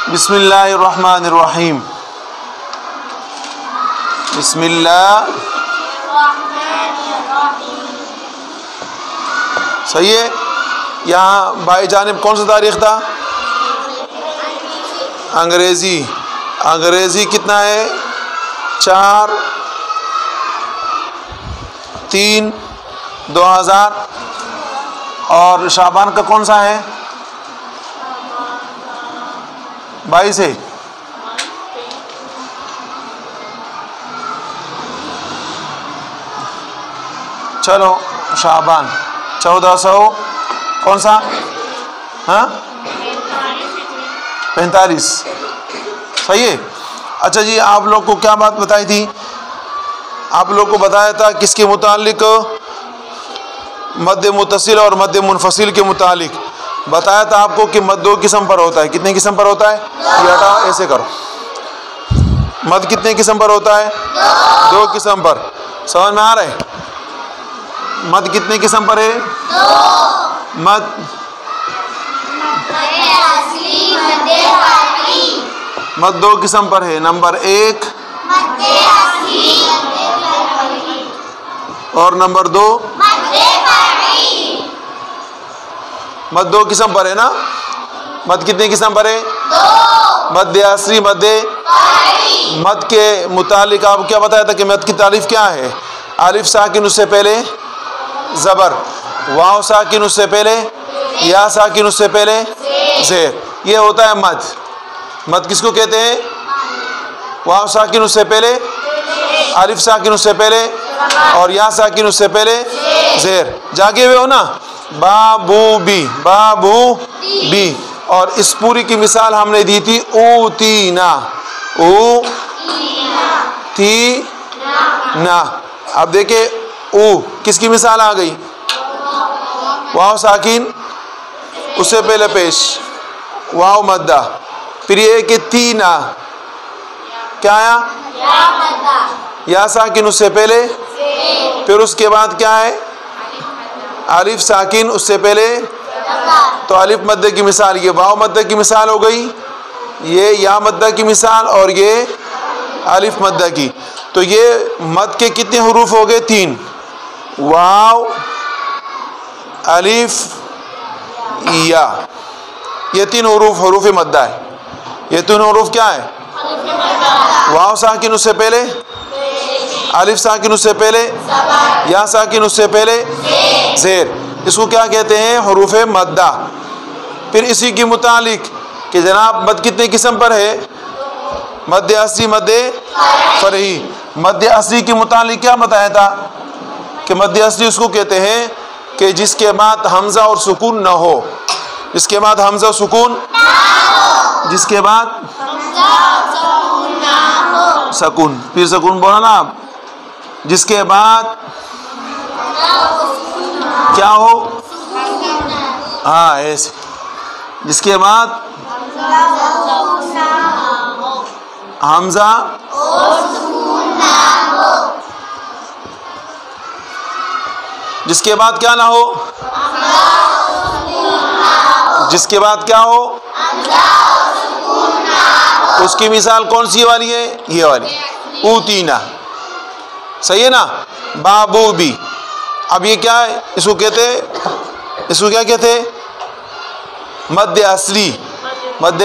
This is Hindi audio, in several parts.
बिस्मिल्लाहिर्रहमानिर्रहीम। बिस्मिल्लाह। सही है। यहाँ बाई जानिब कौन सा तारीख था? अंग्रेज़ी। अंग्रेज़ी कितना है? 4/3/2000। और शाबान का कौन सा है? 22 है। चलो शाबान 1400 कौन सा? हाँ 45। सही है। अच्छा जी, आप लोग को क्या बात बताई थी? आप लोग को बताया था किसके मुतालिक? मद्दे मुत्तसिल और मद्दे मुनफसिल के मुतालिक बताया था आपको कि मद 2 किस्म पर होता है। कितने किस्म पर होता है? ये हटाओ, ऐसे करो। मद कितने किस्म पर होता है? 2 किस्म पर। समझ में आ रहा है? मद कितने किस्म पर है? मद मद 2 किस्म पर है। नंबर 1 और नंबर 2 मद 2 किस्म पर है ना। मद कितने किस्म पर है? 2। मद असली, मद के मुतालिक आपको क्या बताया था कि मद की तारीफ क्या है? अलिफ साकिन, उससे पहले ज़बर। वाव साकिन, उससे पहले या साकिन, उससे पहले ज़ेर। ये होता है मद। मद किसको कहते हैं? वाव साकिन, उससे पहले अलिफ साकिन, उससे पहले और या साकिन, उससे पहले ज़ेर। जागे हुए हो ना? बाबू बी, बाबू बी। और इस पूरी की मिसाल हमने दी थी ऊतीना, ऊ थी ना। अब देखे ऊ किसकी मिसाल आ गई? वाव साकिन, उससे पहले पेश वाव मद्दा। फिर ये कि थी ना, क्या आया? या साकिन, उससे पहले। फिर उसके बाद क्या है? अलिफ साकिन, उससे पहले तो अलिफ मद्दे की मिसाल। ये वाव मद्दे की मिसाल हो गई, ये या मद्दा की मिसाल और ये अलिफ मद्दा की। तो ये मद के कितने हुरूफ हो गए? 3। वाव, अलिफ, या। ये 3 हुरूफ मद्दा है। ये 3 हुरूफ क्या है? वाव साकिन, उससे पहले अलिफ साकिन, उससे पहले या साकिन, उससे पहले ज़ेर। इसको क्या कहते हैं? हुरूफ मद्दा। फिर इसी के मुतालिक कि जनाब मद कितने किस्म पर है? मद असली, मद फरही। मद असली के मुतालिक क्या बताया था कि मद असली उसको कहते हैं कि जिसके बाद हमज़ा और सुकून न हो। जिसके बाद हमज़ा सुकून, जिसके बाद सुकून। फिर सुकून बोला ना आप। जिसके बाद क्या हो? हाँ ऐसे। जिसके बाद हमज़ा जिसके बाद क्या ना हो? जिसके बाद क्या हो? उसकी मिसाल कौन सी वाली है? ये वाली, ऊतीना। सही है ना? बाबू भी। अब ये क्या है? इसको कहते, इसको क्या कहते? मद असली। मद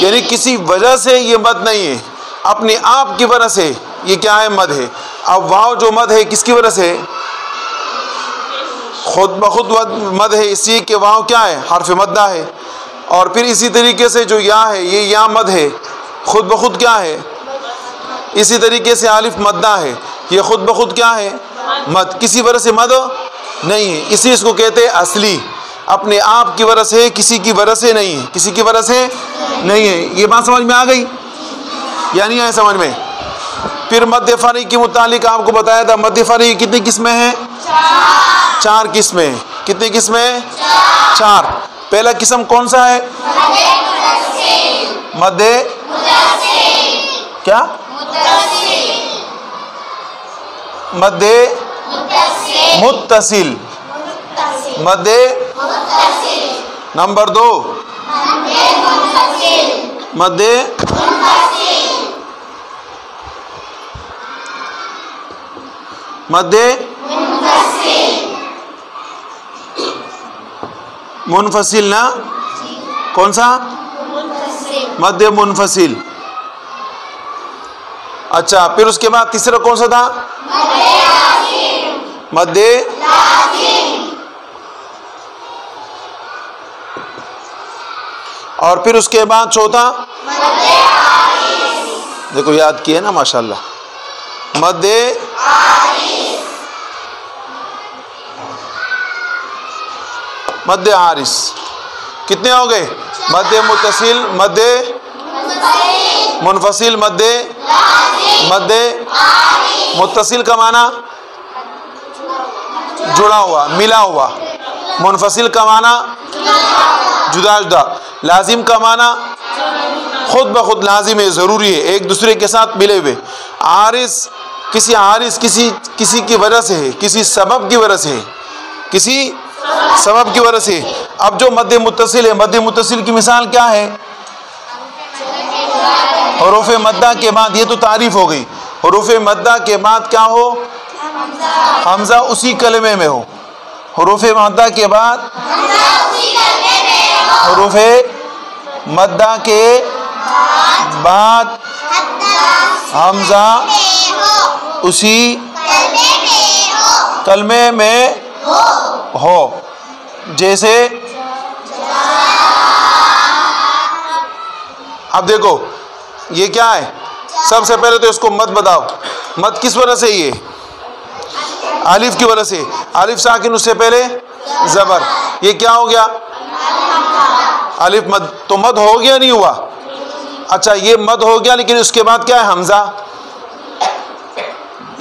यानी किसी वजह से ये मद नहीं है, अपने आप की वजह से ये क्या है? मद है। अब वाव जो मद है किसकी वजह से? खुद ब खुद मद है, इसलिए कि वाव क्या है? हर्फ मद्दा है। और फिर इसी तरीके से जो या है, ये या मद है, खुद ब खुद क्या है? इसी तरीके से अलिफ मद्दा है, ये खुद ब खुद क्या है? मद। किसी वजह से मद नहीं है, इसी इसको कहते हैं असली। अपने आप की वजह से, किसी की वजह से नहीं है, किसी की वजह से नहीं है। ये बात समझ में आ गई या नहीं आए समझ में? फिर मद फरई के मुतालिक आपको बताया था। मद फरई कितनी किस्में हैं? 4 किस्में। कितनी किस्में? 4। पहला किस्म कौन सा है? मद क्या? मद मुत्तसिल। मद नंबर 2 मद्दे मद्दे मुनफसिल ना, कौन सा? मद्दे मुनफसिल। अच्छा, फिर उसके बाद तीसरा कौन सा था? मद्दे और फिर उसके बाद चौथा, देखो याद किए ना माशाल्लाह, मद्दे मद्दे आरिस। कितने हो गए? मद्दे मुत्तसिल, मद्दे मुनफसिल, मद्दे मद्दे मुत्तसिल का माना जुड़ा हुआ, मिला हुआ। मुनफसिल का माना जुदा जुदा। लाजिम का माना खुद ब खुद लाजिम है, ज़रूरी है, एक दूसरे के साथ मिले हुए। आरिस किसी की वजह से है, किसी सबब की वजह से है, किसी सबब की वजह से। अब जो मद्दे मुत्तसिल है, मद्दे मुत्तसिल की मिसाल क्या है? हुरूफ मद्दा के बाद, ये तो तारीफ हो गई, हुरूफ मद्दा के बाद क्या हो? हमजा उसी कलमे में हो। हुरूफ मद्दा के बाद, हुरूफ मद्दा के बाद हमजा उसी कलमे में हो। जैसे अब देखो ये क्या है? सबसे पहले तो इसको मद बताओ, मद किस वजह से? ये अलिफ की वजह से। अलिफ साकिन, उससे पहले जबर, ये क्या हो गया? अलिफ मद। तो मद हो गया नहीं हुआ? अच्छा, ये मद हो गया, लेकिन उसके बाद क्या है? हमजा।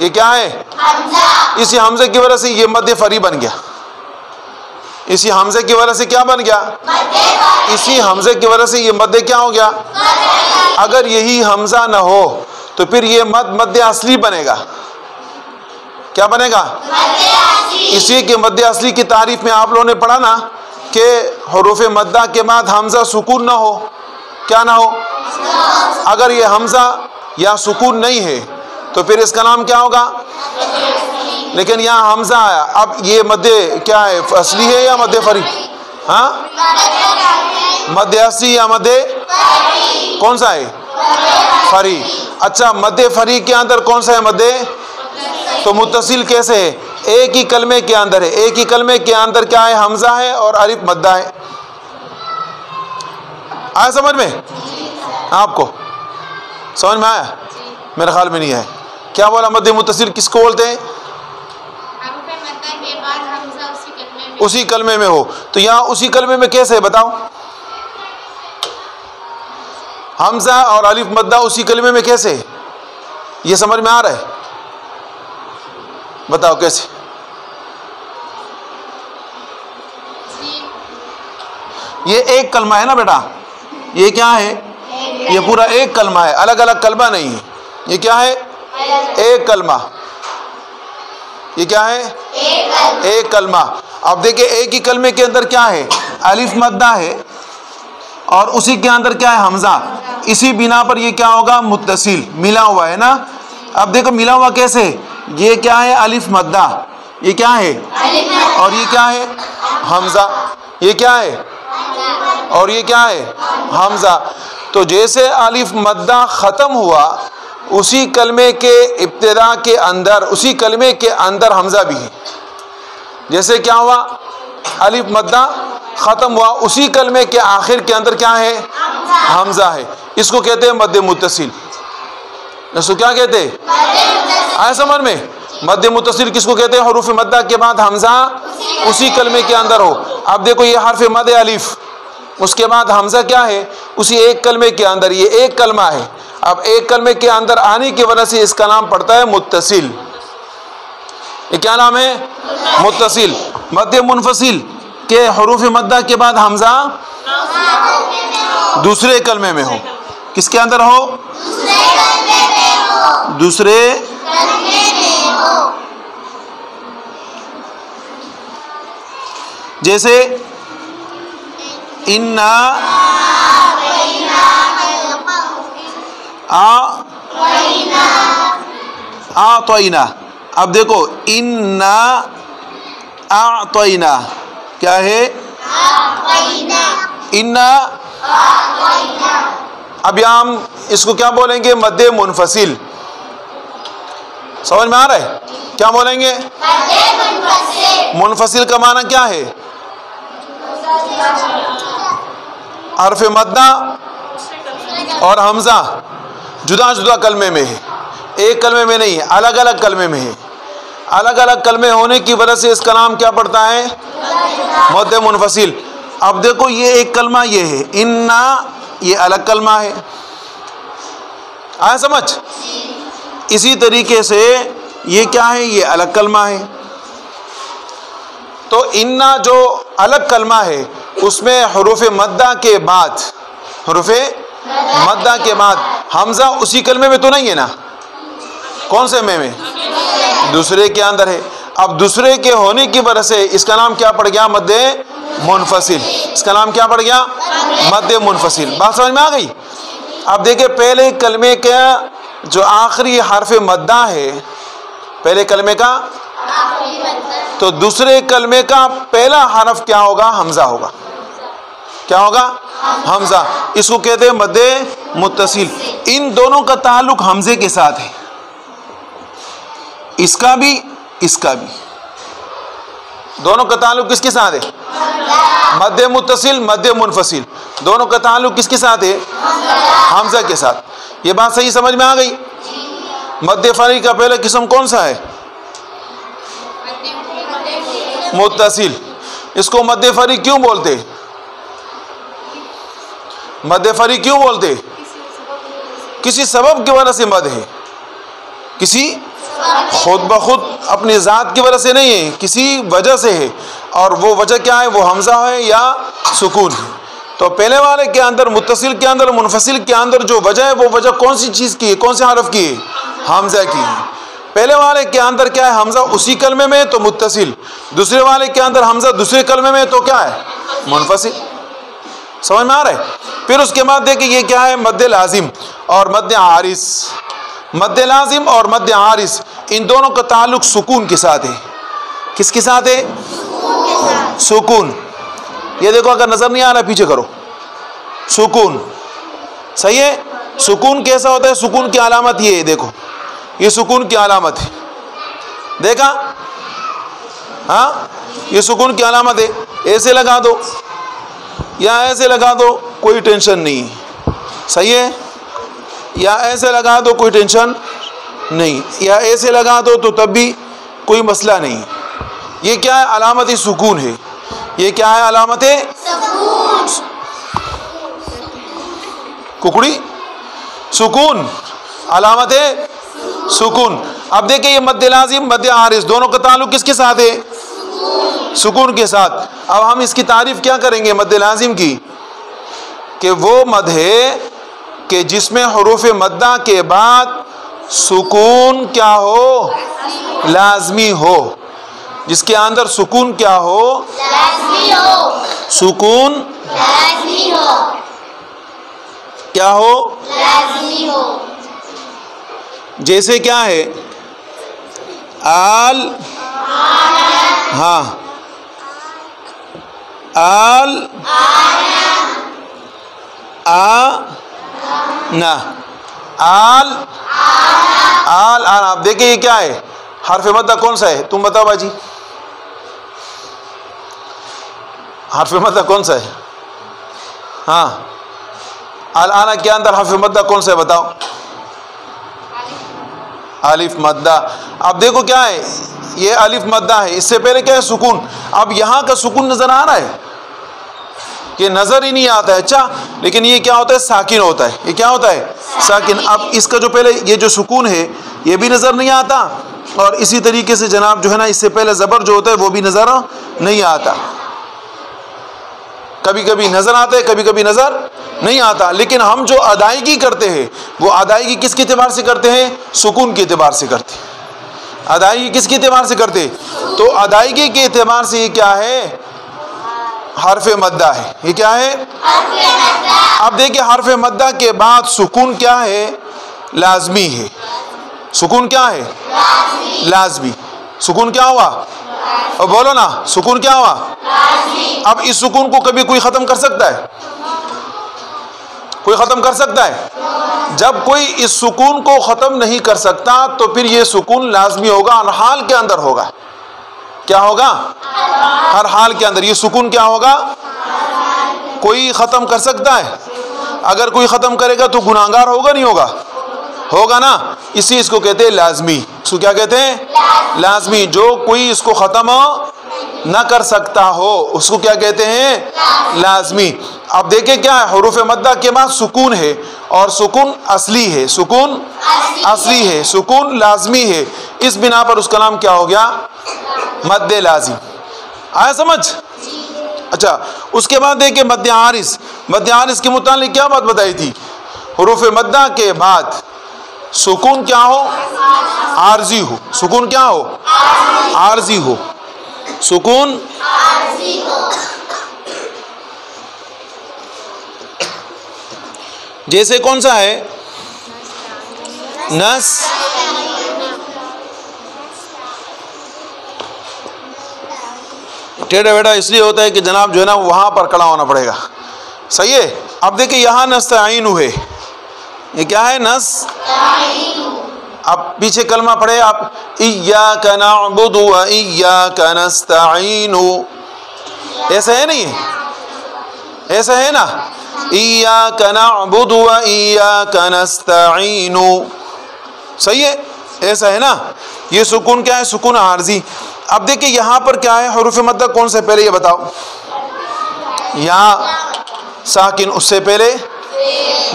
ये क्या है? हमजा। इसी हमजे की वजह से ये मद फरी बन गया। इसी हमजे की वजह से क्या बन गया? इसी हमजे की वजह से ये मद क्या हो गया? अगर यही हमजा ना हो तो फिर ये मद असली बनेगा। क्या बनेगा? इसी के मद असली की तारीफ में आप लोगों ने पढ़ा ना कि हुरूफ मद्दा के बाद हमजा सुकून ना हो। क्या ना हो? अगर ये हमजा या सुकून नहीं है तो फिर इसका नाम क्या होगा? लेकिन यहाँ हमजा आया। अब ये मद्दे क्या है? असली है या मद्दे फरी? हाँ, मद्दे असली या मद्दे कौन सा है? फरी। अच्छा, मद्दे फरी के अंदर कौन सा है? मद्दे तो मुत्तसिल कैसे है? एक ही कलमे के अंदर है। एक ही कलमे के अंदर क्या है? हमजा है और अलिफ मद्दा है। आया समझ में? आपको समझ में आया? मेरे ख्याल में नहीं है। क्या बोला? मद्दे मुत्तसिल किसको बोलते हैं? उसी कलमे में हो। तो यहाँ उसी कलमे में कैसे है बताओ? हमजा और अलिफ मद्दा उसी कलमे में कैसे है? ये समझ में आ रहा है? बताओ कैसे? ये एक कलमा है ना बेटा? ये क्या है? ये पूरा एक कलमा है, अलग अलग कलमा नहीं है। ये क्या है? एक कलमा। ये क्या है? एक कलमा। अब देखिए, एक ही कलमे के अंदर क्या है? अलिफ मद्दा है और उसी के अंदर क्या है? हमजा। इसी बिना पर ये क्या होगा? मुत्तसिल, मिला हुआ है ना। अब देखो मिला हुआ कैसे? ये क्या है? अलिफ मद्दा। ये क्या है? और ये क्या है? हमजा। ये क्या है? और ये क्या है? हमजा। तो जैसे अलिफ मद्दा ख़त्म हुआ, उसी कलमे के इब्तिदा के अंदर, उसी कलमे के अंदर हमजा भी है। जैसे क्या हुआ? अलिफ मद्दा ख़त्म हुआ, उसी कलमे के आखिर के अंदर क्या है? हमजा है। इसको कहते हैं मद्दे मुत्तसिल। इसको क्या कहते हैं? आया समझ में? मद्दे मुत्तसिल किसको कहते हैं? हुरूफ मद्दा के बाद हमजा उसी कलमे के अंदर हो। अब देखो ये हर्फ मद अलिफ, उसके बाद हमजा क्या है? उसी एक कलमे के अंदर। ये एक कलमा है। अब एक कलमे के अंदर आने की वजह से इसका नाम पड़ता है मुत्तसिल। ये क्या नाम है? मुत्तसिल। मद्दे मुनफसिल के हुरूफ मद्दा के बाद हमजा दूसरे कलमे में हो। किसके अंदर हो? दूसरे जैसे इन्ना आतोइना। अब देखो इन्ना आतोइना क्या है? इन्ना। अब यहाँ हम इसको क्या बोलेंगे? मद्दे मुनफसिल। समझ में आ रहा है? क्या बोलेंगे? मुनफसिल का माना क्या है? हर्फ मद्दा और हमजा जुदा जुदा कलमे में है, एक कलमे में नहीं है, अलग अलग कलमे में है। अलग अलग कलमे होने की वजह से इसका नाम क्या पड़ता है? मद्दे मुनफसिल। अब देखो ये एक कलमा ये है, इन्ना, ये अलग कलमा है। आया समझ? इसी तरीके से ये क्या है? ये अलग कलमा है। तो इन्ना जो अलग कलमा है उसमें हुरूफ मद्दा के बाद, हुरूफ मद्दा के बाद हमजा उसी कलमे में तो नहीं है ना? कौन से में? दूसरे के अंदर है। अब दूसरे के होने की वजह से इसका नाम क्या पड़ गया? मद्दे मुनफसिल। इसका नाम क्या पड़ गया? मद्दे मुनफसिल। बात समझ में आ गई? अब देखिए पहले कलमे का जो आखिरी हर्फ मद्दा है, पहले कलमे का, तो दूसरे कलमे का पहला हरफ क्या होगा? हमजा होगा। क्या होगा? हमजा। इसको कहते हैं मद्दे मुत्तसिल। इन दोनों का ताल्लुक हमजे के साथ है, इसका भी इसका भी। दोनों का ताल्लुक किसके साथ है? मद्दे मुत्तसिल मद्दे मुनफसिल, दोनों का ताल्लुक किसके साथ है? हमजा के साथ। ये बात सही समझ में आ गई? मद्दे फरी का पहला किस्म कौन सा है? मुत्तसिल। इसको मद्दे फरी क्यों बोलते? मद्दे फरी क्यों बोलते? किसी सबब की वजह से मद है, किसी खुद ब खुद अपनी ज़ात की वजह से नहीं है, किसी वजह से है। और वो वजह क्या है? वो हमजा है या सुकून है। तो पहले वाले के अंदर, मुत्तसिल के अंदर, मुनफसिल के अंदर जो वजह है वो वजह कौन सी चीज़ की है? कौन से हरफ की है? हमजा की है। पहले वाले के अंदर क्या है? हमजा उसी कलमे में तो मुत्तसिल, दूसरे वाले के अंदर हमजा दूसरे कलमे में तो क्या है? मुनफसिल। समझ में आ रहा है? फिर उसके बाद देखिए ये क्या है? मद्दे लाजिम और मद्दे आरिस। मद्दे लाजिम और मद्दे आरिस इन दोनों का ताल्लुक सुकून के साथ है। किसके साथ है? सुकून। ये देखो, अगर नजर नहीं आ रहा पीछे करो, सुकून। सही है? सुकून कैसा होता है? सुकून की अलामत ये है, देखो ये सुकून की अलामत है। देखा? हाँ, ये सुकून की अलामत है। ऐसे लगा दो या ऐसे लगा दो, कोई टेंशन नहीं। सही है? या ऐसे लगा दो, कोई टेंशन नहीं। या ऐसे लगा दो तो तब भी कोई मसला नहीं। ये क्या है? अलामत सुकून है। ये क्या है? अलामत कुकड़ी सुकून, अलामत सुकून। अब देखिए ये मद्दे लाजिम मद्दे आरिस दोनों का ताल्लुक किसके साथ है? सुकून के साथ। अब हम इसकी तारीफ क्या करेंगे मद्दे लाजिम की? कि वो मद है कि जिसमें हुरूफ मद्दा के बाद सुकून क्या हो? लाजमी हो। जिसके अंदर सुकून क्या हो? लाजमी हो। सुकून लाजमी हो। क्या हो? लाजमी हो। जैसे क्या है? आल, हाँ, आल आ ना, आल आल आल। आप देखिए ये क्या है? हर्फ मद्दा कौन सा है? तुम बताओ बाजी, हर्फ मद्दा कौन सा है? हाँ, आल आना के अंदर हर्फ मद्दा कौन सा है? बताओ। अलिफ मद्दा। अब देखो क्या है? ये अलिफ मद्दा है, इससे पहले क्या है? सुकून। अब यहाँ का सुकून नजर आ रहा है? ये नजर ही नहीं आता है। अच्छा, लेकिन ये क्या होता है? साकिन होता है। ये क्या होता है? साकिन। अब इसका जो पहले ये जो सुकून है ये भी नजर नहीं आता, और इसी तरीके से जनाब जो है ना, इससे पहले जबर जो होता है वो भी नजर नहीं आता। कभी कभी नजर आता है, कभी कभी नजर नहीं आता। लेकिन हम जो अदायगी करते हैं वो अदायगी किसके एतबार से करते हैं? सुकून के एतबार से करते हैं। अदायगी किसके एतबार से करते? तो अदायगी के एतबार से ये क्या है? हर्फ मद्दा है। ये क्या है? अब देखिए हर्फ मद्दा के बाद सुकून क्या है? लाजमी है। सुकून क्या है? लाजमी। सुकून क्या हुआ? और बोलो ना, सुकून क्या हुआ? अब इस सुकून को कभी कोई खत्म कर सकता है? कोई खत्म कर सकता है? जब कोई इस सुकून को खत्म नहीं कर सकता तो फिर ये सुकून लाजमी होगा, हर हाल के अंदर होगा। क्या होगा? हर हाल के अंदर ये सुकून क्या होगा? कोई खत्म कर सकता है? अगर कोई खत्म करेगा तो गुनाहगार होगा नहीं होगा? होगा ना। इसी इसको कहते हैं लाजमी। इसको क्या कहते हैं? लाजमी। जो कोई इसको खत्म न कर सकता हो उसको क्या कहते हैं? लाजमी। अब देखिए क्या है, हुरूफ मद्दा के बाद सुकून है और सुकून असली है, सुकून असली है, सुकून लाजमी है। इस बिना पर उसका नाम क्या हो गया? मद्दे लाजिम। आया समझ? अच्छा, उसके बाद देखिए मद्दे आरिस। मद्दे आरिस के मुतालिक क्या बात बताई थी? हुरूफ मद्दा के बाद सुकून क्या हो? आरजी हो। सुकून क्या हो? आरजी हो। सुकून आरजी हो। जैसे कौन सा है? नस, टेढ़ा बेढ़ा इसलिए होता है कि जनाब जो है ना वहां पर खड़ा होना पड़ेगा। सही है। अब देखिए यहाँ नस्तईनु है, ये क्या है? नस्तईनु। अब पीछे कलमा पढ़े आप, इय्याका नअबुदु व इय्याका नस्तईनु। ऐसा है नहीं है? ऐसा है ना? इय्याका नअबुदु व इय्याका नस्तईनु। सही है? ऐसा है ना? ये सुकून क्या है? सुकून आरजी। अब देखिए यहाँ पर क्या है? हुरूफ मद्दा कौन से पहले ये बताओ? यहाँ साकिन, उससे पहले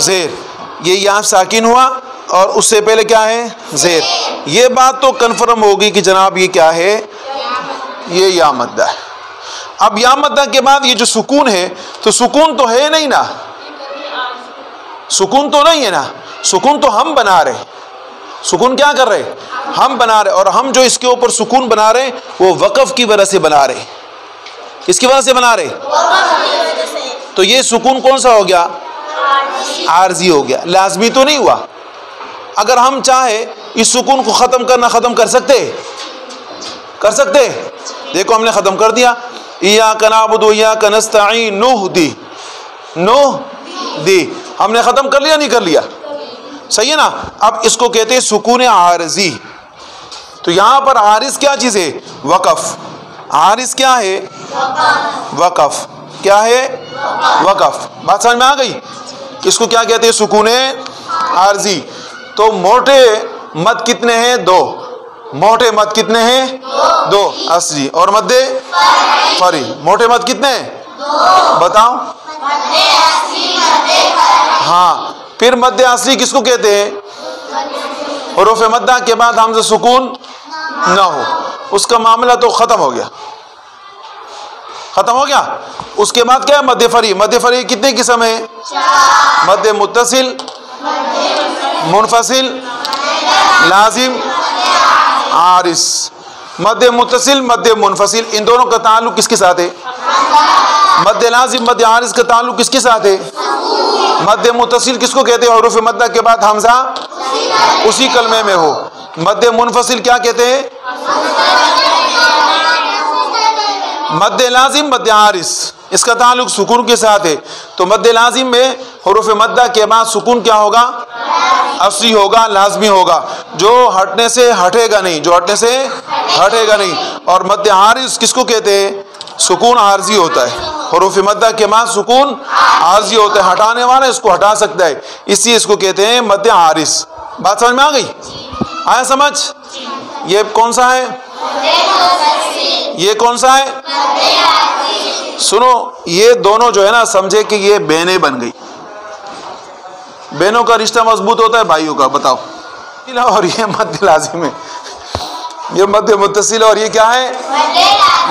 जेर। ये यहाँ साकिन हुआ और उससे पहले क्या है? जेर। ये बात तो कन्फर्म होगी कि जनाब ये क्या है? ये या मद्दा है। अब या मद्दा के बाद ये जो सुकून है, तो सुकून तो है नहीं ना, सुकून तो नहीं है ना, सुकून तो हम बना रहे। सुकून क्या कर रहे? हम बना रहे। और हम जो इसके ऊपर सुकून बना रहे वो वक़फ़ की वजह से बना रहे। किसकी वजह से बना रहे? तो ये सुकून कौन सा हो गया? आरजी हो गया, लाजमी तो नहीं हुआ। अगर हम चाहे इस सुकून को ख़त्म करना, ख़त्म कर सकते? कर सकते? देखो हमने ख़त्म कर दिया। इय्याका नअबुदु व इय्याका नस्तईन, नूह दी, नूह दी, हमने ख़त्म कर लिया नहीं कर लिया? सही है ना। अब इसको कहते हैं सुकून आरजी। तो यहाँ पर आरिस क्या चीज़ है? वक़फ़। आरिस क्या है? वक़फ़। क्या है? वक़फ़। बात समझ में आ गई? इसको क्या कहते हैं? सुकून आरजी। तो मोटे मद कितने हैं? दो। मोटे मद कितने हैं? दो। असली और मद्दे फरी। मोटे मद कितने हैं? बताओ। हाँ, फिर मद्दे असली किसको कहते हैं? हुरूफ मद्दा के बाद हमज़ा सुकून ना हो, उसका मामला तो खत्म हो गया, खत्म हो गया। उसके बाद क्या है? मद्दे फरी। मद्दे फरी कितने किस्म है? मद्दे मुत्तसिल, मुनफसिल, लाजिम, आरिस। मद्दे मुत्तसिल, मद्दे मुनफसिल, इन दोनों का ताल्लुक किसके साथ है? मद्दे लाजिम, मद्दे आरिस का ताल्लुक किसके साथ है? मद्दे मुत्तसिल किसको कहते हैं? हुरूफ मद्दा के बाद हमज़ा उसी कलमे में हो। मद्दे मुनफसिल क्या कहते हैं? मद्दे लाजिम, मद्दे आरिस, इसका ताल्लुक सुकून के साथ है। तो मद्दे लाजिम में हुरूफ मद्दा के बाद सुकून क्या होगा? असली होगा, लाजमी होगा, जो हटने से हटेगा नहीं, जो हटने से हटेगा नहीं। और मद्दे आरिस किसको कहते हैं? सुकून आरजी होता है। हुरूफ मद्दा के बाद सुकून आरजी होता है, हटाने वाला इसको हटा सकता है, इसलिए इसको कहते हैं मद्दे आरिस। बात समझ में आ गई? आया समझ? ये कौन सा है? ये कौन सा है? सुनो, ये दोनों जो है ना, समझे कि ये बहनें बन गई। बहनों का रिश्ता मजबूत होता है भाइयों का। बताओ। और ये मद्दे लाजिम है, ये मद्दे मुत्तसिल, और ये क्या है?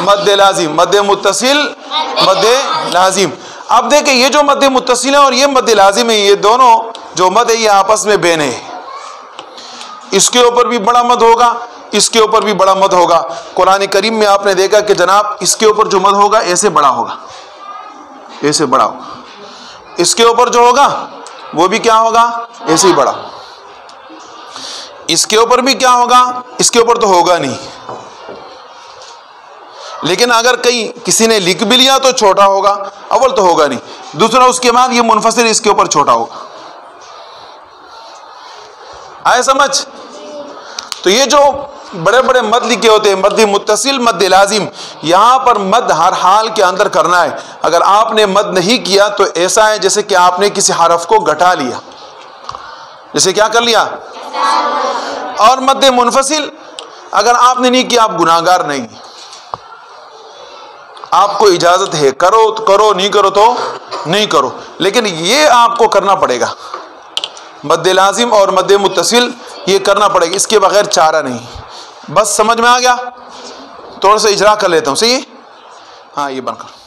मद्दे लाजिम। मद्दे मुत्तसिल, मद्दे लाजिम। अब देखें, ये जो मद्दे मुत्तसिल है और ये मद्दे लाजिम है, ये दोनों जो मद है ये आपस में बेन है। इसके ऊपर भी बड़ा मद होगा, इसके ऊपर भी बड़ा मद होगा। कुरान करीम में आपने देखा कि जनाब इसके ऊपर जो मद होगा ऐसे बड़ा होगा, ऐसे बड़ा होगा। इसके ऊपर जो होगा वो भी क्या होगा? ऐसे ही बड़ा। इसके ऊपर भी क्या होगा, इसके ऊपर तो होगा नहीं, लेकिन अगर कहीं किसी ने लिख भी लिया तो छोटा होगा, अव्वल तो होगा नहीं, दूसरा उसके बाद ये मुनफसिल इसके ऊपर छोटा होगा। आए समझ? तो ये जो बड़े बड़े मद लिखे होते हैं, मद मुत्तसिल, मद लाजिम, यहां पर मद हर हाल के अंदर करना है। अगर आपने मद नहीं किया तो ऐसा है जैसे कि आपने किसी हरफ को घटा लिया, जैसे क्या कर लिया। और मद मुनफसिल अगर आपने नहीं किया, आप गुनाहगार नहीं, आपको इजाजत है, करो तो करो, नहीं करो तो नहीं करो, लेकिन ये आपको करना पड़ेगा। मद लाजिम और मद मुत्तसिल ये करना पड़ेगा, इसके बगैर चारा नहीं। बस समझ में आ गया? थोड़ा सा इजरा कर लेता हूँ, सही है? हाँ, ये बनकर